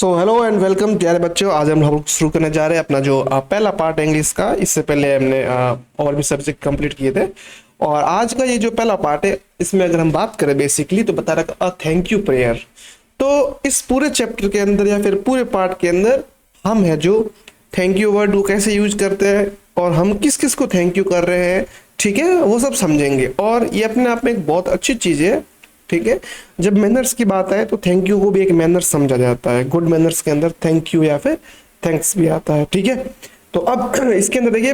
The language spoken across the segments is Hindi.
सो हेलो एंड वेलकम प्यारे बच्चों। आज हम लोग शुरू करने जा रहे हैं अपना जो पहला पार्ट है इंग्लिश का। इससे पहले हमने और भी सब्जेक्ट कंप्लीट किए थे और आज का ये जो पहला पार्ट है इसमें अगर हम बात करें बेसिकली तो बता रखा थैंक यू प्रेयर। तो इस पूरे चैप्टर के अंदर या फिर पूरे पार्ट के अंदर हम है जो थैंक यू वर्ड को कैसे यूज करते हैं और हम किस किस को थैंक यू कर रहे हैं, ठीक है, वो सब समझेंगे। और ये अपने आप में एक बहुत अच्छी चीज़ है, ठीक है। जब मैनर्स की बात आए तो थैंक यू को भी एक मैनर्स समझा जाता है। गुड मैनर्स के अंदर थैंक यू या फिर थैंक्स भी आता है, ठीक है। तो अब इसके अंदर देखिए,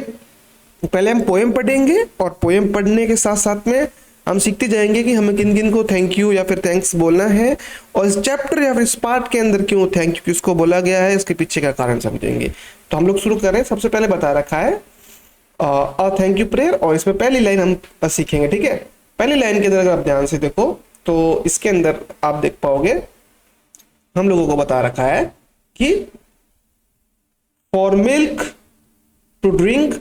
पहले हम पोएम पढ़ेंगे और पोएम पढ़ने के साथ साथ में हम सीखते जाएंगे कि हमें किन किन को थैंक यू या फिर थैंक्स बोलना है और इस चैप्टर या फिर इस पार्ट के अंदर क्यों थैंक यू किसको बोला गया है, इसके पीछे का कारण समझेंगे। तो हम लोग शुरू करें। सबसे पहले बता रखा है थैंक यू प्रेयर और इसमें पहली लाइन हम सीखेंगे, ठीक है। पहली लाइन के अंदर अगर आप ध्यान से देखो तो इसके अंदर आप देख पाओगे हम लोगों को बता रखा है कि for milk to drink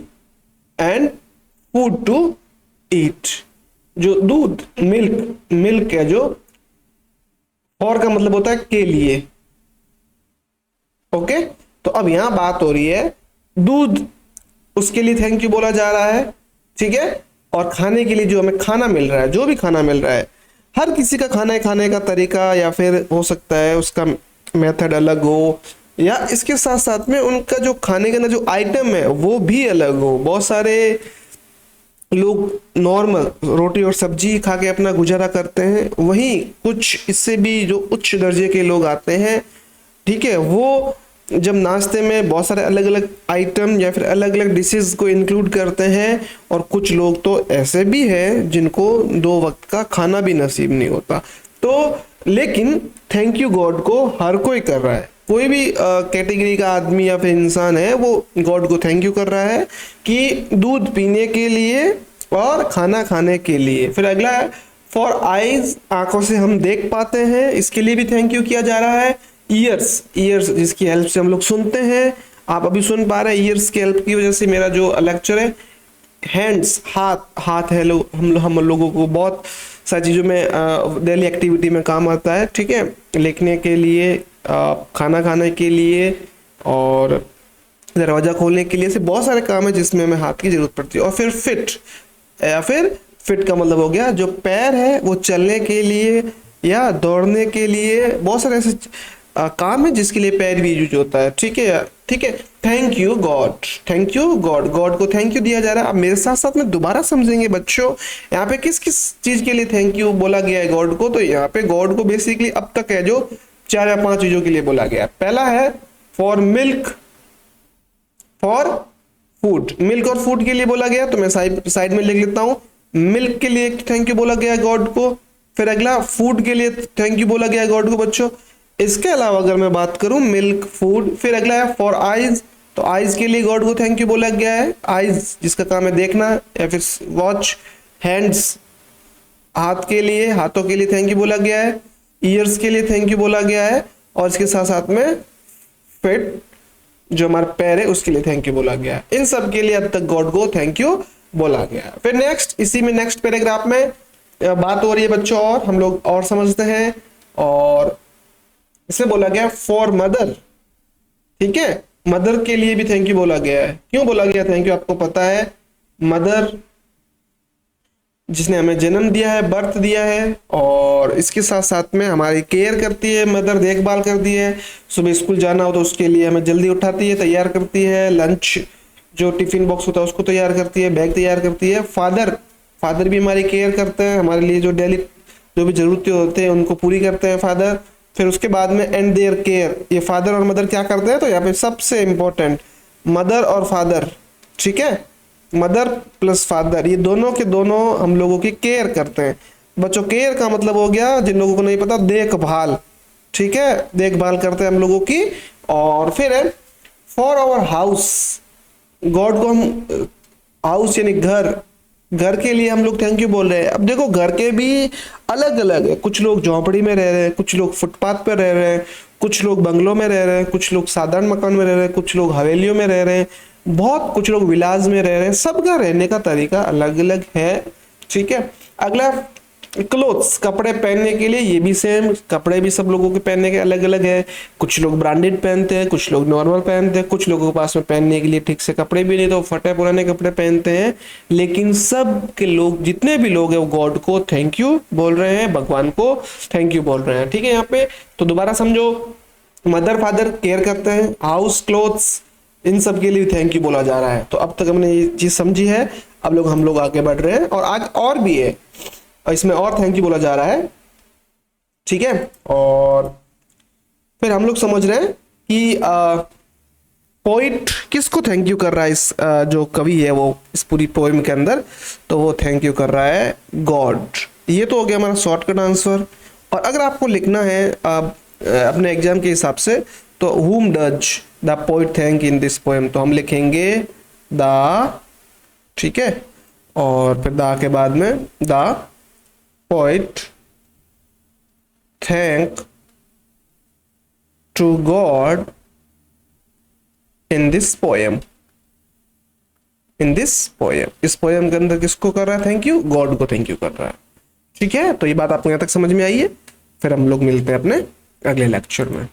and food to eat. जो दूध मिल्क है, जो फॉर का मतलब होता है के लिए, ओके। तो अब यहां बात हो रही है दूध, उसके लिए थैंक यू बोला जा रहा है, ठीक है। और खाने के लिए जो हमें खाना मिल रहा है, जो भी खाना मिल रहा है, हर किसी का खाने का तरीका या फिर हो सकता है उसका मेथड अलग हो या इसके साथ साथ में उनका जो खाने का ना जो आइटम है वो भी अलग हो। बहुत सारे लोग नॉर्मल रोटी और सब्जी खा के अपना गुजारा करते हैं, वहीं कुछ इससे भी जो उच्च दर्जे के लोग आते हैं, ठीक है, वो जब नाश्ते में बहुत सारे अलग अलग आइटम या फिर अलग अलग डिशेस को इंक्लूड करते हैं। और कुछ लोग तो ऐसे भी हैं जिनको 2 वक्त का खाना भी नसीब नहीं होता। तो लेकिन थैंक यू गॉड को हर कोई कर रहा है, कोई भी कैटेगरी का आदमी या फिर इंसान है वो गॉड को थैंक यू कर रहा है कि दूध पीने के लिए और खाना खाने के लिए। फिर अगला है फॉर आईज, आंखों से हम देख पाते हैं, इसके लिए भी थैंक यू किया जा रहा है। ईयर्स जिसकी हेल्प से हम लोग सुनते हैं, आप अभी सुन पा रहे हैं ईयर्स की हेल्प की वजह से। मेरा जो लेक्चर है हैंड्स, हाथ है, हम लोगों को बहुत सारी चीज़ों में डेली एक्टिविटी में काम आता है, ठीक है। लिखने के लिए, खाना खाने के लिए और दरवाज़ा खोलने के लिए, से बहुत सारे काम है जिसमें हमें हाथ की जरूरत पड़ती है। और फिर फिट, या फिर फिट का मतलब हो गया जो पैर है वो चलने के लिए या दौड़ने के लिए, बहुत सारे ऐसे काम है जिसके लिए पैर भी यूज होता है, ठीक है, ठीक है। Thank you God, thank you God, God को थैंक यू दिया जा रहा है। अब मेरे साथ साथ में दोबारा समझेंगे बच्चों, यहाँ पे किस किस चीज के लिए थैंक यू बोला गया है गॉड को। तो यहाँ पे गॉड को बेसिकली अब तक है जो 4 या 5 चीजों के लिए बोला गया है। पहला है for milk, for food, milk और फूड के लिए बोला गया, तो मैं साइड में लिख लेता हूँ। मिल्क के लिए थैंक यू बोला गया है गॉड को। फिर अगला फूड के लिए थैंक यू बोला गया है गॉड को बच्चों। इसके अलावा अगर मैं बात करूं मिल्क, फूड, फिर अगला है फॉर आईज, तो आईज के लिए गॉड को थैंक यू बोला गया है। आईज जिसका काम है देखना या फिर वॉच। हैंड्स, हाथ के लिए, हाथों के लिए थैंक यू बोला गया है। ईयर्स के लिए थैंक यू बोला गया है और इसके साथ साथ में फिट जो हमारा पैर है उसके लिए थैंक यू बोला गया है। इन सब के लिए अब तक गॉड को थैंक यू बोला गया है। फिर नेक्स्ट, इसी में नेक्स्ट पैराग्राफ में बात हो रही है बच्चों और हम लोग और समझते हैं। और इसे बोला गया फॉर मदर, ठीक है, मदर के लिए भी थैंक यू बोला गया है। क्यों बोला गया थैंक यू, आपको पता है, मदर जिसने हमें जन्म दिया है, बर्थ दिया है और इसके साथ साथ में हमारी केयर करती है, मदर देखभाल करती है। सुबह स्कूल जाना हो तो उसके लिए हमें जल्दी उठाती है, तैयार करती है। लंच जो टिफिन बॉक्स होता है उसको तैयार करती है, बैग तैयार करती है। फादर भी हमारी केयर करते हैं, हमारे लिए जो डेली जो भी जरूरतें होते हैं उनको पूरी करते हैं फादर। फिर उसके बाद में एंड देयर केयर, ये फादर और मदर क्या करते हैं, तो यहाँ पे सबसे इंपॉर्टेंट मदर और फादर, ठीक है, मदर प्लस फादर, ये दोनों के दोनों हम लोगों की केयर करते हैं बच्चों। केयर का मतलब हो गया, जिन लोगों को नहीं पता, देखभाल, ठीक है, देखभाल करते हैं हम लोगों की। और फिर है फॉर आवर हाउस, गॉड को हम हाउस यानी घर के लिए हम लोग थैंक यू बोल रहे हैं। अब देखो घर के भी अलग अलग है, कुछ लोग झोंपड़ी में रह रहे हैं, कुछ लोग फुटपाथ पर रह रहे हैं, कुछ लोग बंगलों में रह रहे हैं, कुछ लोग साधारण मकान में रह रहे हैं, कुछ लोग हवेलियों में रह रहे हैं, बहुत कुछ लोग विलाज में रह रहे हैं। सबका रहने का तरीका अलग अलग है, ठीक है। अगला क्लोथ्स, कपड़े पहनने के लिए, ये भी सेम, कपड़े भी सब लोगों के पहनने के अलग अलग है। कुछ लोग ब्रांडेड पहनते हैं, कुछ लोग नॉर्मल पहनते हैं, कुछ लोगों के पास में पहनने के लिए ठीक से कपड़े भी नहीं, तो फटे पुराने कपड़े पहनते हैं। लेकिन सब के लोग, जितने भी लोग हैं, वो गॉड को थैंक यू बोल रहे हैं, भगवान को थैंक यू बोल रहे हैं। ठीक है, यहाँ पे तो दोबारा समझो, मदर फादर केयर करते हैं, हाउस, क्लोथ्स, इन सब के लिए थैंक यू बोला जा रहा है। तो अब तक हमने ये चीज समझी है। अब हम लोग आगे बढ़ रहे हैं, और आज और भी है, और इसमें और थैंक यू बोला जा रहा है। ठीक है, और फिर हम लोग समझ रहे हैं कि पोइट किसको थैंक यू कर रहा है, इस जो कवि है वो इस पूरी पोएम के अंदर, तो वो थैंक यू कर रहा है गॉड। ये तो हो गया हमारा शॉर्टकट आंसर। और अगर आपको लिखना है अपने एग्जाम के हिसाब से, तो whom does the poet thank in this poem, तो हम लिखेंगे द, ठीक है, और फिर द के बाद में the poet thank to God in this poem. In this poem, इस पोएम के अंदर किसको कर रहा है थैंक यू? गॉड को थैंक यू कर रहा है। ठीक है, तो ये बात आपको यहां तक समझ में आई है। फिर हम लोग मिलते हैं अपने अगले लेक्चर में।